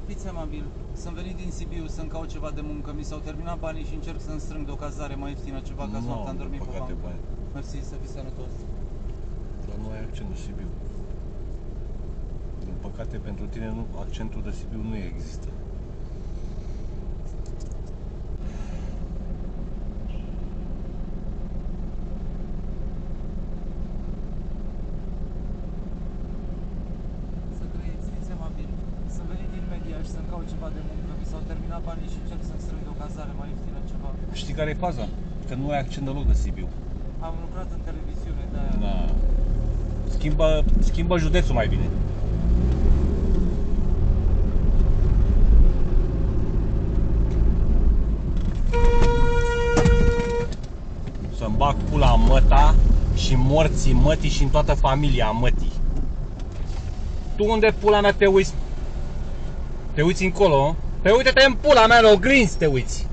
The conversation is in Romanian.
Fiți amabil, sunt venit din Sibiu să-mi caut ceva de muncă, mi s-au terminat banii și încerc să-mi strâng de o cazare mai ieftină, ceva, ca noaptea am dormit pe bancă. Bani. Mersi, să fii sănătos. Dar nu ai accent de Sibiu. Din păcate, pentru tine accentul de Sibiu nu există. Sunt venit din Mediaș să-mi caut ceva de muncă, mi s-au terminat banii și încerc să-mi strâng de o cazare mai ieftină, ceva. Știi care e faza? Că nu ai accent deloc de Sibiu. Am lucrat în televiziune, de-aia. Da. Schimbă județul mai bine. Să-mi bag pula în măta și morții mătii și în toată familia mătii. Tu unde pula mea te uiți? Te uiți încolo? Pe uite-te în pula mea, în oglinzi te uiți!